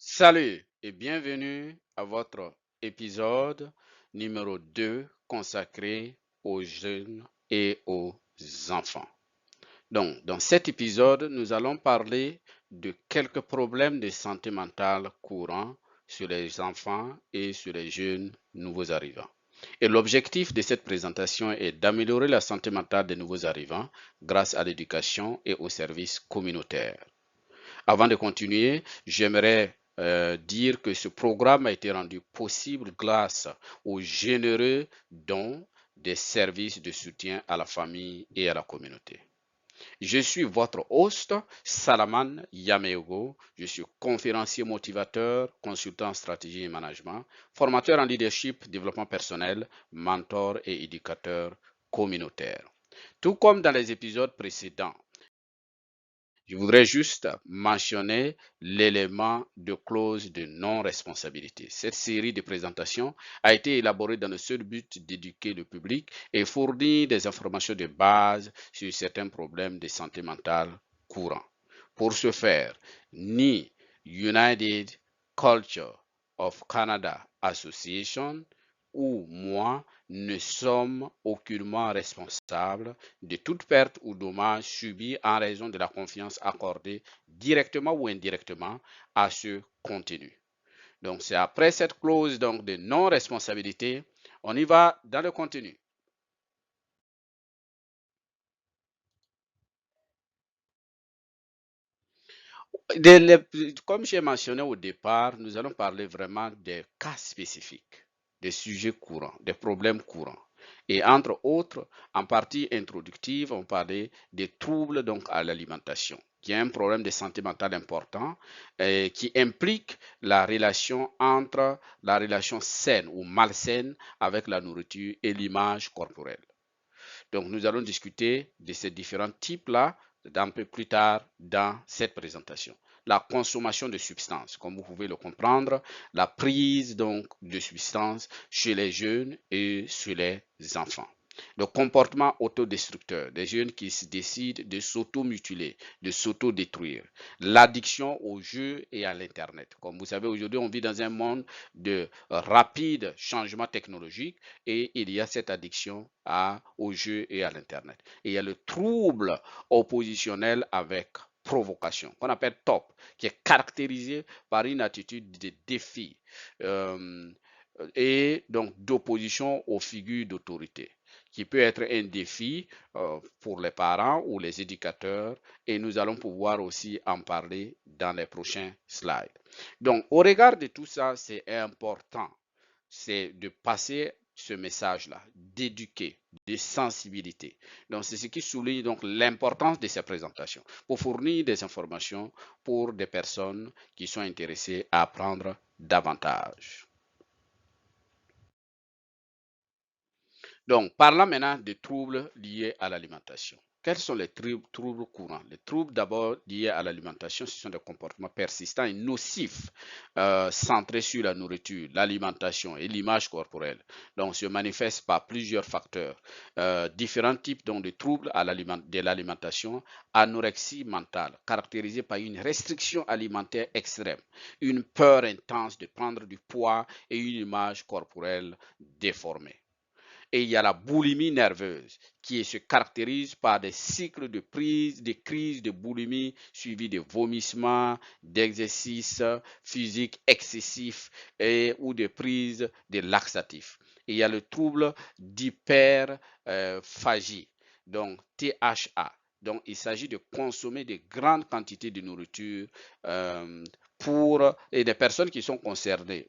Salut et bienvenue à votre épisode numéro 2 consacré aux jeunes et aux enfants. Donc, dans cet épisode, nous allons parler de quelques problèmes de santé mentale courants sur les enfants et sur les jeunes nouveaux arrivants. Et l'objectif de cette présentation est d'améliorer la santé mentale des nouveaux arrivants grâce à l'éducation et aux services communautaires. Avant de continuer, j'aimerais dire que ce programme a été rendu possible grâce aux généreux dons des services de soutien à la famille et à la communauté. Je suis votre host, Salaman Yameogo. Je suis conférencier motivateur, consultant en stratégie et management, formateur en leadership, développement personnel, mentor et éducateur communautaire. Tout comme dans les épisodes précédents, je voudrais juste mentionner l'élément de clause de non-responsabilité. Cette série de présentations a été élaborée dans le seul but d'éduquer le public et fournir des informations de base sur certains problèmes de santé mentale courants. Pour ce faire, ni United Culture of Canada Association ou moi ne sommes aucunement responsables de toute perte ou dommage subi en raison de la confiance accordée directement ou indirectement à ce contenu. Donc, c'est après cette clause donc, de non-responsabilité, on y va dans le contenu. Comme j'ai mentionné au départ, nous allons parler vraiment des cas spécifiques, des sujets courants, des problèmes courants. Et entre autres, en partie introductive, on parlait des troubles donc à l'alimentation, qui est un problème de santé mentale important qui implique la relation entre la relation saine ou malsaine avec la nourriture et l'image corporelle. Donc, nous allons discuter de ces différents types-là un peu plus tard dans cette présentation. La consommation de substances, comme vous pouvez le comprendre, la prise donc de substances chez les jeunes et chez les enfants. Le comportement autodestructeur des jeunes qui se décident de s'auto-mutiler, de s'auto-détruire. L'addiction aux jeux et à l'Internet. Comme vous savez, aujourd'hui, on vit dans un monde de rapide changement technologique et il y a cette addiction aux jeux et à l'Internet. Et il y a le trouble oppositionnel avec provocation, qu'on appelle TOP, qui est caractérisé par une attitude de défi euh, et donc d'opposition aux figures d'autorité, qui peut être un défi pour les parents ou les éducateurs, et nous allons pouvoir aussi en parler dans les prochains slides. Donc, au regard de tout ça, c'est important, c'est de passer ce message-là, d'éduquer, de sensibilité. Donc, c'est ce qui souligne donc l'importance de ces présentations pour fournir des informations pour des personnes qui sont intéressées à apprendre davantage. Donc, parlons maintenant des troubles liés à l'alimentation. Quels sont les troubles courants? Les troubles d'abord liés à l'alimentation, ce sont des comportements persistants et nocifs centrés sur la nourriture, l'alimentation et l'image corporelle. Donc, se manifestent par plusieurs facteurs. Différents types donc, de troubles de l'alimentation, anorexie mentale, caractérisée par une restriction alimentaire extrême, une peur intense de prendre du poids et une image corporelle déformée. Et il y a la boulimie nerveuse qui se caractérise par des cycles de prise, des crises de boulimie suivies de vomissements, d'exercices physiques excessifs ou de prise de laxatifs. Et il y a le trouble d'hyperphagie, donc THA. Donc, il s'agit de consommer de grandes quantités de nourriture et les personnes qui sont concernées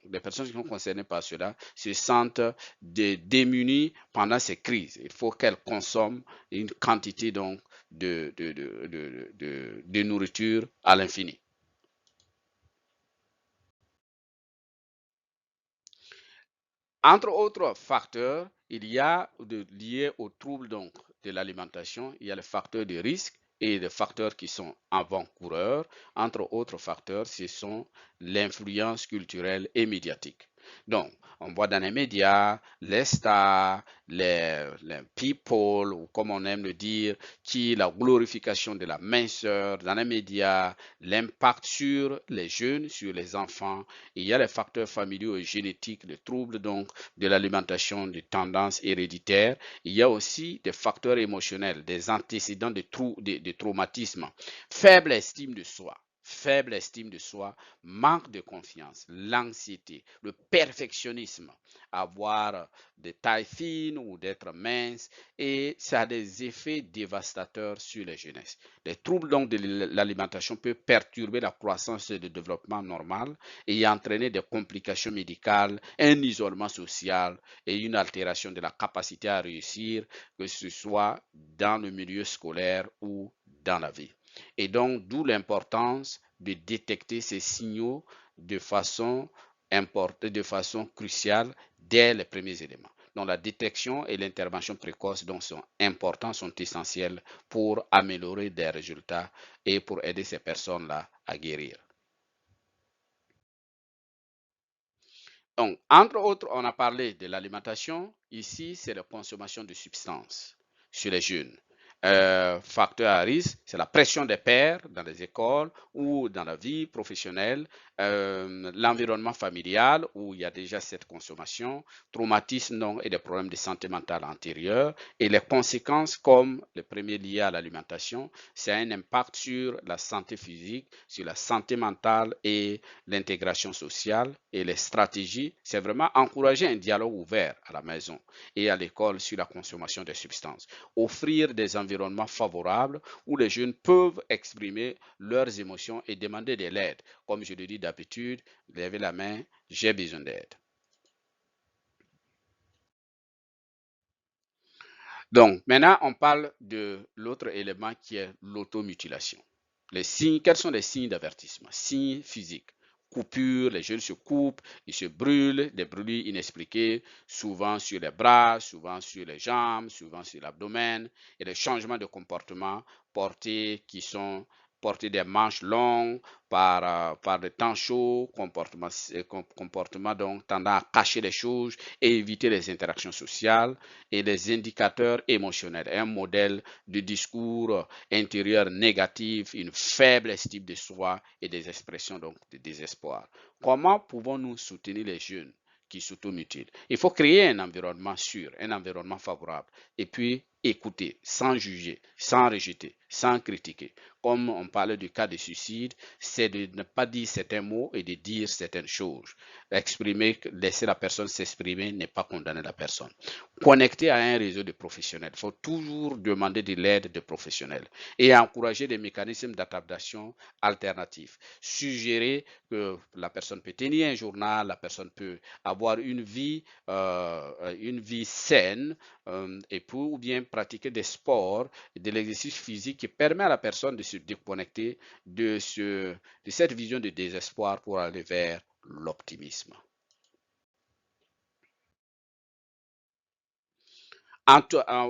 par cela se sentent démunies pendant ces crises. Il faut qu'elles consomment une quantité donc de nourriture à l'infini. Entre autres facteurs, il y a liés aux troubles donc, de l'alimentation, il y a les facteurs de risque et les facteurs qui sont avant-coureurs. Entre autres facteurs, ce sont l'influence culturelle et médiatique. Donc, on voit dans les médias, les stars, les people, ou comme on aime le dire, qui la glorification de la minceur dans les médias, l'impact sur les jeunes, sur les enfants. Il y a les facteurs familiaux et génétiques, les troubles donc de l'alimentation, des tendances héréditaires. Il y a aussi des facteurs émotionnels, des antécédents de traumatisme, faible estime de soi. Faible estime de soi, manque de confiance, l'anxiété, le perfectionnisme, avoir des tailles fines ou d'être mince, et ça a des effets dévastateurs sur les jeunesses. Les troubles donc de l'alimentation peuvent perturber la croissance et le développement normal et entraîner des complications médicales, un isolement social et une altération de la capacité à réussir, que ce soit dans le milieu scolaire ou dans la vie. Et donc, d'où l'importance de détecter ces signaux de façon importante, de façon cruciale dès les premiers éléments. Donc, la détection et l'intervention précoce donc, sont importants, sont essentiels pour améliorer des résultats et pour aider ces personnes-là à guérir. Donc, entre autres, on a parlé de l'alimentation. Ici, c'est la consommation de substances chez les jeunes. Facteur à risque, c'est la pression des pairs dans les écoles ou dans la vie professionnelle, l'environnement familial où il y a déjà cette consommation, traumatisme donc, et des problèmes de santé mentale antérieurs et les conséquences comme les premiers liés à l'alimentation, c'est un impact sur la santé physique, sur la santé mentale et l'intégration sociale et les stratégies, c'est vraiment encourager un dialogue ouvert à la maison et à l'école sur la consommation des substances. Offrir des environnements favorables où les jeunes peuvent exprimer leurs émotions et demander de l'aide. Comme je le dis d'habitude, levez la main, j'ai besoin d'aide. Donc, maintenant, on parle de l'autre élément qui est l'automutilation. Les signes, quels sont les signes d'avertissement? Signes physiques. Coupure, les jeunes se coupent, ils se brûlent, des brûlures inexpliquées, souvent sur les bras, souvent sur les jambes, souvent sur l'abdomen, et des changements de comportement porter des manches longues par le temps chaud, comportement donc tendant à cacher les choses et éviter les interactions sociales et les indicateurs émotionnels, un modèle de discours intérieur négatif, une faible estime de soi et des expressions donc de désespoir. Comment pouvons-nous soutenir les jeunes qui s'automutilent? Il faut créer un environnement sûr, un environnement favorable, et puis écouter sans juger, sans rejeter, sans critiquer. Comme on parlait du cas de suicide, c'est de ne pas dire certains mots et de dire certaines choses. Exprimer, laisser la personne s'exprimer n'est pas condamner la personne. Connecter à un réseau de professionnels. Il faut toujours demander de l'aide de professionnels et encourager des mécanismes d'adaptation alternatifs. Suggérer que la personne peut tenir un journal, la personne peut avoir une vie saine et pour ou bien pratiquer des sports, de l'exercice physique qui permet à la personne de se déconnecter de cette vision de désespoir pour aller vers l'optimisme.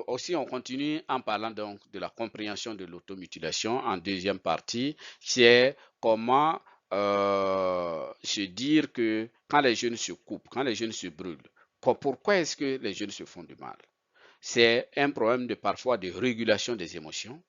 Aussi, on continue en parlant donc de la compréhension de l'automutilation en deuxième partie, c'est comment se dire que quand les jeunes se coupent, quand les jeunes se brûlent, pourquoi est-ce que les jeunes se font du mal? C'est un problème de parfois de régulation des émotions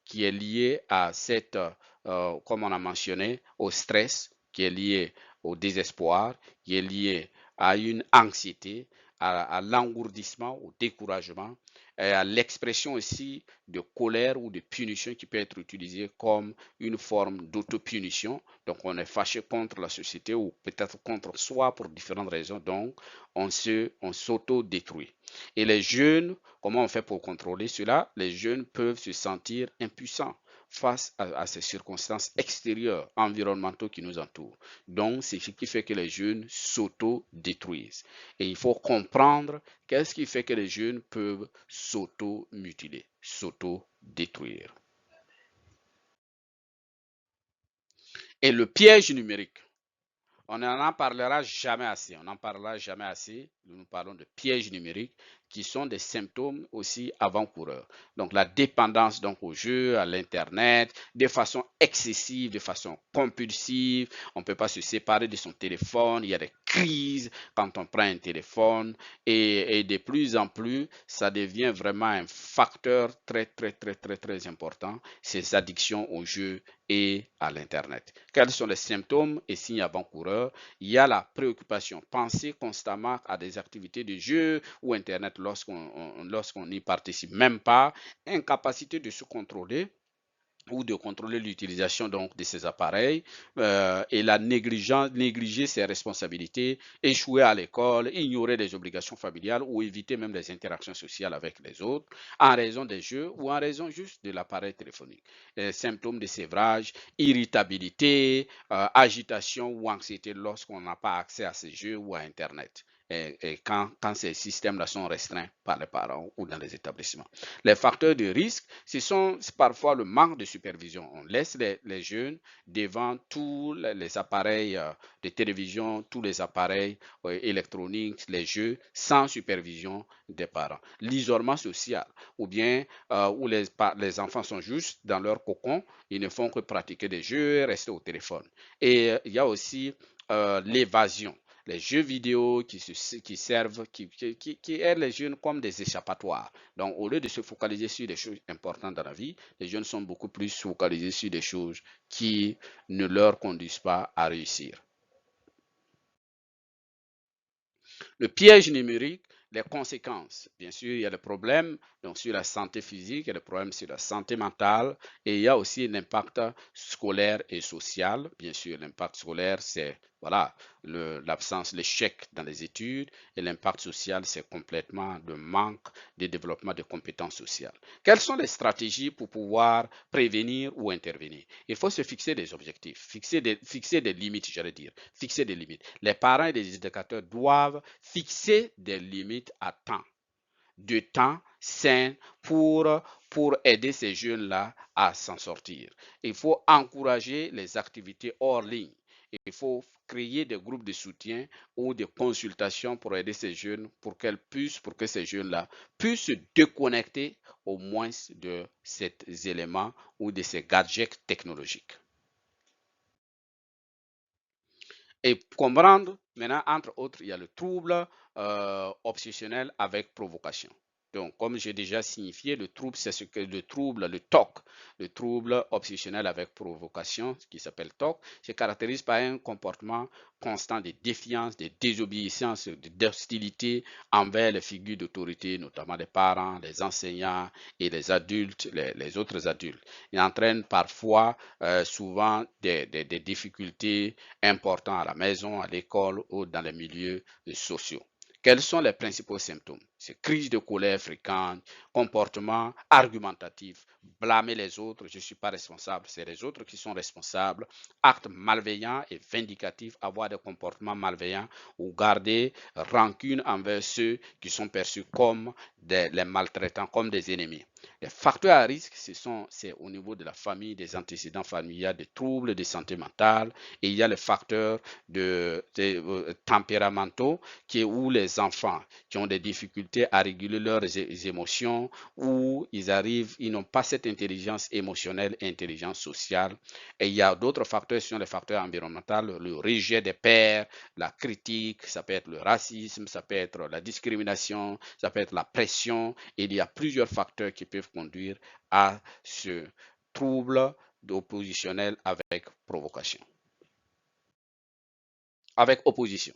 qui est lié à cette, comme on a mentionné, au stress, qui est lié au désespoir, qui est lié à une anxiété, à l'engourdissement, au découragement, et à l'expression aussi de colère ou de punition qui peut être utilisée comme une forme d'autopunition. Donc on est fâché contre la société ou peut-être contre soi pour différentes raisons. Donc on s'auto-détruit. Et les jeunes, comment on fait pour contrôler cela? Les jeunes peuvent se sentir impuissants face à ces circonstances extérieures, environnementaux qui nous entourent. Donc, c'est ce qui fait que les jeunes s'auto-détruisent. Et il faut comprendre qu'est-ce qui fait que les jeunes peuvent s'auto-mutiler, s'auto-détruire. Et le piège numérique. On n'en parlera jamais assez. On n'en parlera jamais assez. Nous parlons de piège numérique. qui sont des symptômes aussi avant-coureurs. Donc la dépendance donc aux jeux, à l'internet, de façon excessive, de façon compulsive. On ne peut pas se séparer de son téléphone. Il y a des crises quand on prend un téléphone et de plus en plus, ça devient vraiment un facteur très important, ces addictions aux jeux et à l'internet. Quels sont les symptômes et signes avant-coureurs? Il y a la préoccupation, penser constamment à des activités de jeu ou internet lorsqu'on n'y participe même pas, incapacité de se contrôler ou de contrôler l'utilisation donc de ces appareils et négliger ses responsabilités, échouer à l'école, ignorer les obligations familiales ou éviter même les interactions sociales avec les autres en raison des jeux ou en raison juste de l'appareil téléphonique. Les symptômes de sévrage, irritabilité, agitation ou anxiété lorsqu'on n'a pas accès à ces jeux ou à Internet. Et quand ces systèmes-là sont restreints par les parents ou dans les établissements. Les facteurs de risque, ce sont parfois le manque de supervision. On laisse les jeunes devant tous les appareils de télévision, tous les appareils électroniques, les jeux, sans supervision des parents. L'isolement social, ou bien où les enfants sont juste dans leur cocon, ils ne font que pratiquer des jeux, rester au téléphone. Et il y a aussi l'évasion, les jeux vidéo qui servent, qui aident les jeunes comme des échappatoires. Donc, au lieu de se focaliser sur des choses importantes dans la vie, les jeunes sont beaucoup plus focalisés sur des choses qui ne leur conduisent pas à réussir. Le piège numérique, les conséquences. Bien sûr, il y a le problème donc, sur la santé physique, il y a le problème sur la santé mentale et il y a aussi l'impact scolaire et social. Bien sûr, l'impact scolaire, c'est voilà, l'absence, l'échec dans les études et l'impact social, c'est complètement le manque de développement de compétences sociales. Quelles sont les stratégies pour pouvoir prévenir ou intervenir? Il faut se fixer des objectifs, fixer des limites, j'allais dire, fixer des limites. Les parents et les éducateurs doivent fixer des limites à temps, de temps sain pour aider ces jeunes-là à s'en sortir. Il faut encourager les activités hors ligne. Il faut créer des groupes de soutien ou de consultations pour aider ces jeunes pour pour que ces jeunes-là puissent se déconnecter au moins de ces éléments ou de ces gadgets technologiques. Et comprendre, maintenant, entre autres, il y a le trouble obsessionnel avec provocation. Donc, comme j'ai déjà signifié, le trouble, c'est ce que le trouble, le TOC, le trouble obsessionnel avec provocation, qui s'appelle TOC, se caractérise par un comportement constant de défiance, de désobéissance, d'hostilité envers les figures d'autorité, notamment les parents, les enseignants et les adultes, les autres adultes. Il entraîne parfois, souvent, des difficultés importants à la maison, à l'école ou dans les milieux sociaux. Quels sont les principaux symptômes? C'est crise de colère fréquente, comportement argumentatif, blâmer les autres, je ne suis pas responsable, c'est les autres qui sont responsables, actes malveillants et vindicatifs, avoir des comportements malveillants ou garder rancune envers ceux qui sont perçus comme les maltraitants, comme des ennemis. Les facteurs à risque, c'est au niveau de la famille, des antécédents familiaux, des troubles de santé mentale, et il y a les facteurs tempéramentaux, qui est où les enfants qui ont des difficultés à réguler leurs émotions, où ils n'ont pas cette intelligence émotionnelle et intelligence sociale. Et il y a d'autres facteurs, ce sont les facteurs environnementaux, le rejet des pairs, la critique, ça peut être le racisme, ça peut être la discrimination, ça peut être la pression. Et il y a plusieurs facteurs qui peuvent conduire à ce trouble oppositionnel avec provocation, avec opposition.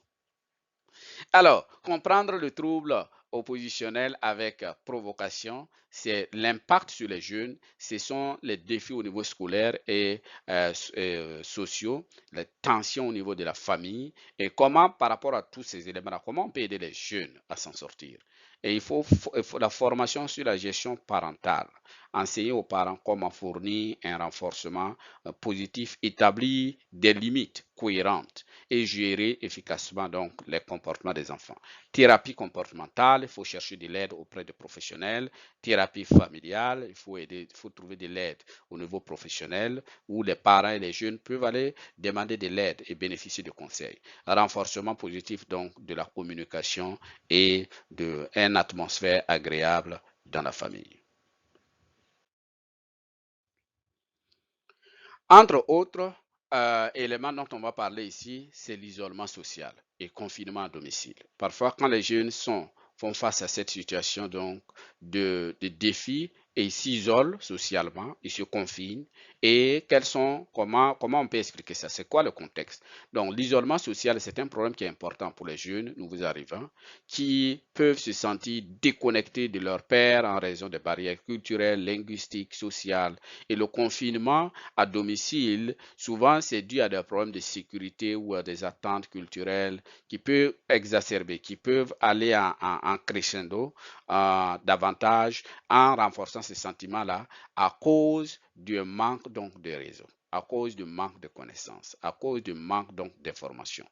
Alors, comprendre le trouble oppositionnel avec provocation, c'est l'impact sur les jeunes, ce sont les défis au niveau scolaire et sociaux, les tensions au niveau de la famille et comment, par rapport à tous ces éléments-là, comment on peut aider les jeunes à s'en sortir. Et il faut la formation sur la gestion parentale, enseigner aux parents comment fournir un renforcement positif, établir des limites cohérentes et gérer efficacement donc les comportements des enfants. Thérapie comportementale, il faut chercher de l'aide auprès de professionnels. Thérapie familiale, il faut trouver de l'aide au niveau professionnel où les parents et les jeunes peuvent aller demander de l'aide et bénéficier de conseils. Renforcement positif donc de la communication et d'une atmosphère agréable dans la famille. Entre autres éléments dont on va parler ici, c'est l'isolement social et confinement à domicile. Parfois, quand les jeunes font face à cette situation donc de défis et ils s'isolent socialement, ils se confinent. Et comment on peut expliquer ça? C'est quoi le contexte? Donc, l'isolement social, c'est un problème qui est important pour les jeunes, nouveaux arrivants, qui peuvent se sentir déconnectés de leur père en raison des barrières culturelles, linguistiques, sociales. Et le confinement à domicile, souvent, c'est dû à des problèmes de sécurité ou à des attentes culturelles qui peuvent exacerber, qui peuvent aller en crescendo davantage en renforçant ces sentiments-là à cause du manque donc de réseau, à cause du manque de connaissances, à cause du manque donc d'informations.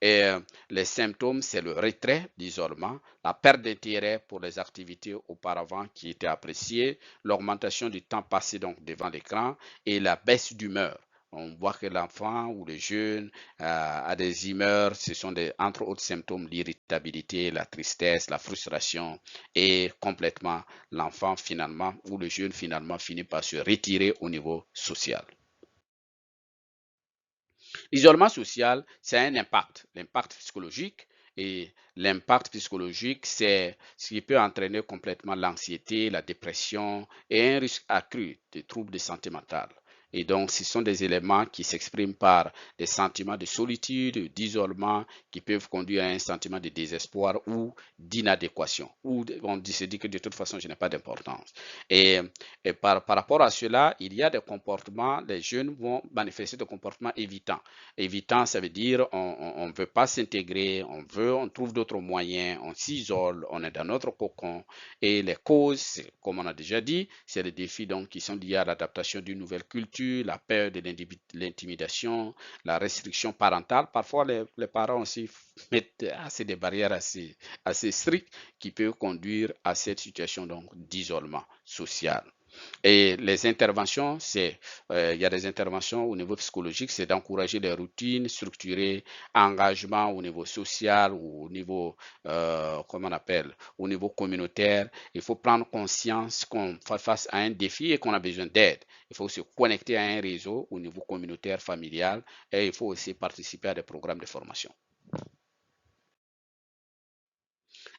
Et les symptômes, c'est le retrait, l'isolement, la perte d'intérêt pour les activités auparavant qui étaient appréciées, l'augmentation du temps passé donc devant l'écran et la baisse d'humeur. On voit que l'enfant ou le jeune a des humeurs, ce sont entre autres symptômes l'irritabilité, la tristesse, la frustration et complètement l'enfant finalement ou le jeune finalement finit par se retirer au niveau social. L'isolement social, c'est un impact, l'impact psychologique. Et l'impact psychologique, c'est ce qui peut entraîner complètement l'anxiété, la dépression et un risque accru de troubles de santé mentale. Et donc, ce sont des éléments qui s'expriment par des sentiments de solitude, d'isolement, qui peuvent conduire à un sentiment de désespoir ou d'inadéquation, où on se dit que de toute façon, je n'ai pas d'importance. Et, et par rapport à cela, il y a des comportements, les jeunes vont manifester des comportements évitants. Évitant, ça veut dire on ne veut pas s'intégrer, on trouve d'autres moyens, on s'isole, on est dans notre cocon. Et les causes, comme on a déjà dit, c'est les défis donc, qui sont liés à l'adaptation d'une nouvelle culture, la peur de l'intimidation, la restriction parentale. Parfois, les parents aussi mettent assez des barrières assez strictes qui peuvent conduire à cette situation d'isolement social. Et les interventions, il y a des interventions au niveau psychologique, c'est d'encourager les routines structurées, engagement au niveau social ou au niveau, comment on appelle, au niveau communautaire. Il faut prendre conscience qu'on fait face à un défi et qu'on a besoin d'aide. Il faut se connecter à un réseau au niveau communautaire, familial, et il faut aussi participer à des programmes de formation.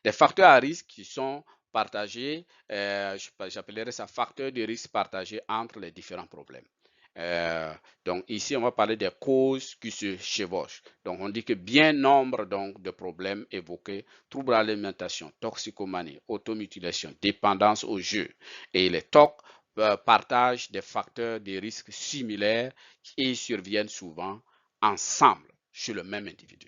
Des facteurs à risque qui sont partagés, j'appellerais ça facteurs de risque partagés entre les différents problèmes. Donc ici, on va parler des causes qui se chevauchent. Donc on dit que bien nombre donc, de problèmes évoqués, troubles à l'alimentation, toxicomanie, automutilation, dépendance au jeu et les TOC partagent des facteurs de risque similaires qui surviennent souvent ensemble chez le même individu.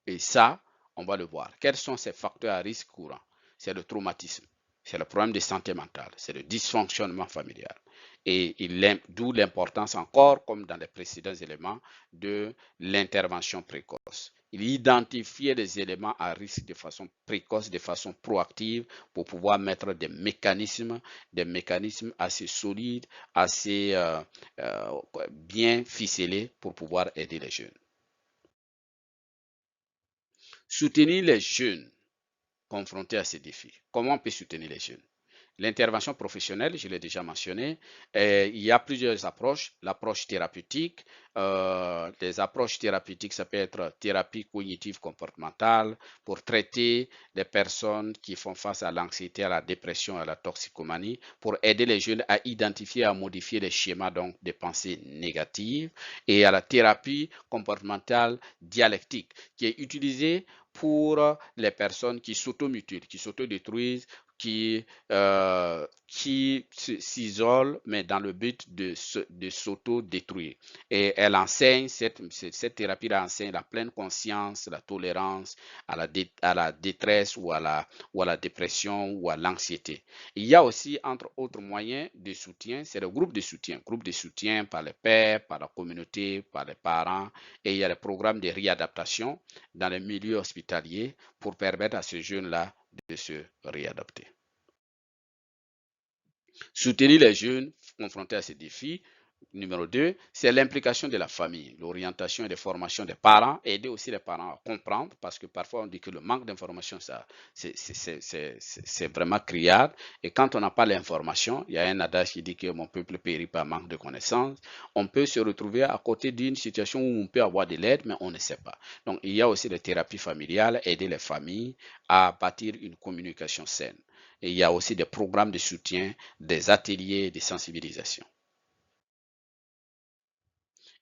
Et ça, on va le voir. Quels sont ces facteurs à risque courants? C'est le traumatisme, c'est le problème de santé mentale, c'est le dysfonctionnement familial. Et d'où l'importance encore, comme dans les précédents éléments, de l'intervention précoce. Il identifier les éléments à risque de façon précoce, de façon proactive, pour pouvoir mettre des mécanismes assez solides, assez bien ficelés pour pouvoir aider les jeunes. Soutenir les jeunes confrontés à ces défis. Comment on peut soutenir les jeunes? L'intervention professionnelle, je l'ai déjà mentionné, il y a plusieurs approches. L'approche thérapeutique, les approches thérapeutiques, ça peut être thérapie cognitive comportementale pour traiter les personnes qui font face à l'anxiété, à la dépression, à la toxicomanie, pour aider les jeunes à identifier, à modifier les schémas donc des pensées négatives, et à la thérapie comportementale dialectique qui est utilisée pour les personnes qui s'automutilent, qui s'autodétruisent qui s'isole, mais dans le but de s'auto-détruire. Et elle enseigne, cette thérapie-là enseigne la pleine conscience, la tolérance à la détresse ou à la dépression ou à l'anxiété. Il y a aussi, entre autres moyens de soutien, c'est le groupe de soutien par les pairs, par la communauté, par les parents, et il y a les programmes de réadaptation dans les milieux hospitaliers pour permettre à ces jeunes-là de se réadapter. Soutenir les jeunes confrontés à ces défis. Numéro 2, c'est l'implication de la famille, l'orientation et les formations des parents, aider aussi les parents à comprendre, parce que parfois on dit que le manque d'information, c'est vraiment criard. Et quand on n'a pas l'information, il y a un adage qui dit que mon peuple périt par manque de connaissances. On peut se retrouver à côté d'une situation où on peut avoir de l'aide, mais on ne sait pas. Donc il y a aussi les thérapies familiales, aider les familles à bâtir une communication saine. Et il y a aussi des programmes de soutien, des ateliers de sensibilisation.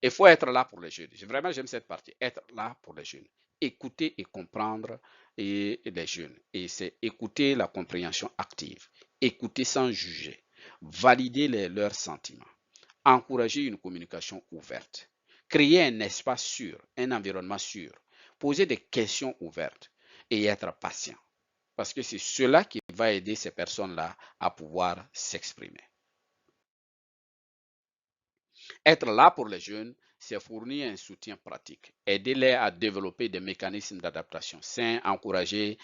Il faut être là pour les jeunes. Vraiment, j'aime cette partie. Être là pour les jeunes. Écouter et comprendre les jeunes. Et c'est écouter la compréhension active. Écouter sans juger. Valider leurs sentiments. Encourager une communication ouverte. Créer un espace sûr, un environnement sûr. Poser des questions ouvertes et être patient. Parce que c'est cela qui va aider ces personnes-là à pouvoir s'exprimer. Être là pour les jeunes, c'est fournir un soutien pratique, aider-les à développer des mécanismes d'adaptation sains, encourager,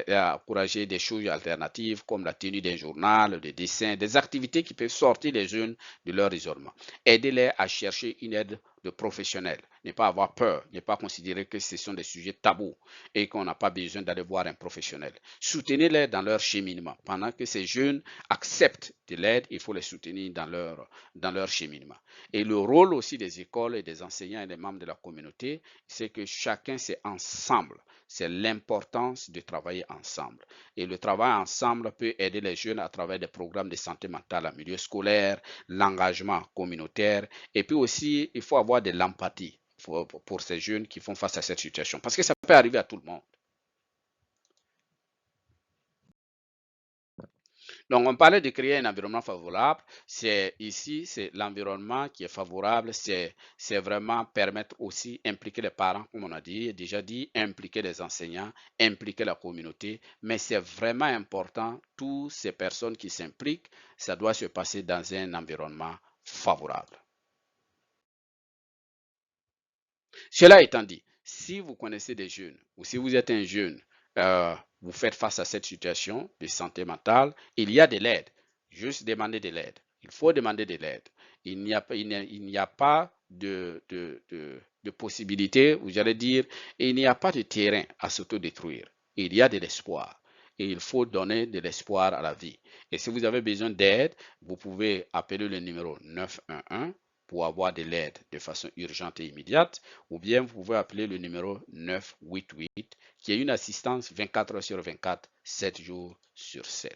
encourager des choses alternatives comme la tenue d'un journal, des dessins, des activités qui peuvent sortir les jeunes de leur isolement. Aider-les à chercher une aide de professionnels, ne pas avoir peur, ne pas considérer que ce sont des sujets tabous et qu'on n'a pas besoin d'aller voir un professionnel. Soutenez-les dans leur cheminement. Pendant que ces jeunes acceptent de l'aide, il faut les soutenir dans leur cheminement. Et le rôle aussi des écoles et des enseignants et des membres de la communauté, c'est que chacun, c'est ensemble. C'est l'importance de travailler ensemble. Et le travail ensemble peut aider les jeunes à travers des programmes de santé mentale en milieu scolaire, l'engagement communautaire. Et puis aussi, il faut avoir de l'empathie pour ces jeunes qui font face à cette situation. Parce que ça peut arriver à tout le monde. Donc, on parlait de créer un environnement favorable. C'est ici, c'est l'environnement qui est favorable. C'est vraiment permettre aussi impliquer les parents, comme on a déjà dit, impliquer les enseignants, impliquer la communauté. Mais c'est vraiment important, toutes ces personnes qui s'impliquent, ça doit se passer dans un environnement favorable. Cela étant dit, si vous connaissez des jeunes ou si vous êtes un jeune, vous faites face à cette situation de santé mentale, il y a de l'aide. Juste demander de l'aide. Il faut demander de l'aide. Il n'y a pas de possibilité, ou j'allais dire, il n'y a pas de terrain à s'autodétruire. Il y a de l'espoir. Et il faut donner de l'espoir à la vie. Et si vous avez besoin d'aide, vous pouvez appeler le numéro 911 pour avoir de l'aide de façon urgente et immédiate, ou bien vous pouvez appeler le numéro 988 qui est une assistance 24 heures sur 24, 7 jours sur 7.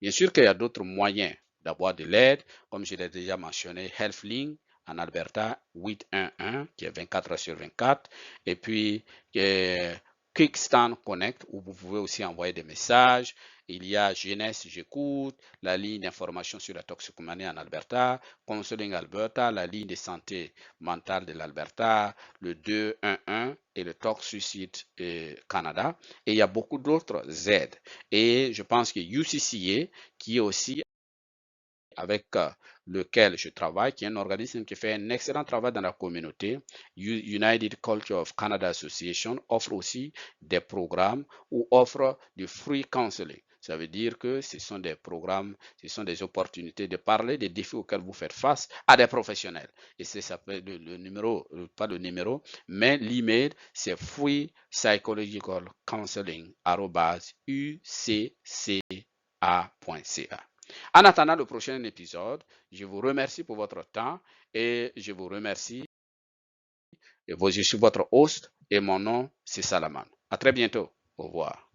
Bien sûr qu'il y a d'autres moyens d'avoir de l'aide, comme je l'ai déjà mentionné, HealthLink en Alberta 811 qui est 24 heures sur 24, et puis Kickstand Connect où vous pouvez aussi envoyer des messages. Il y a Jeunesse J'écoute, la ligne d'information sur la toxicomanie en Alberta, Counseling Alberta, la ligne de santé mentale de l'Alberta, le 211 et le Talk Suicide Canada. Et il y a beaucoup d'autres aides. Et je pense que UCCA, qui est aussi avec lequel je travaille, qui est un organisme qui fait un excellent travail dans la communauté, United Culture of Canada Association, offre aussi des programmes ou offre du free counseling. Ça veut dire que ce sont des programmes, ce sont des opportunités de parler des défis auxquels vous faites face à des professionnels. Et c'est ça, le numéro, pas le numéro, mais l'email, c'est free psychological counseling@ucca.ca. En attendant le prochain épisode, je vous remercie pour votre temps et je vous remercie. Je suis votre host et mon nom, c'est Salaman. À très bientôt. Au revoir.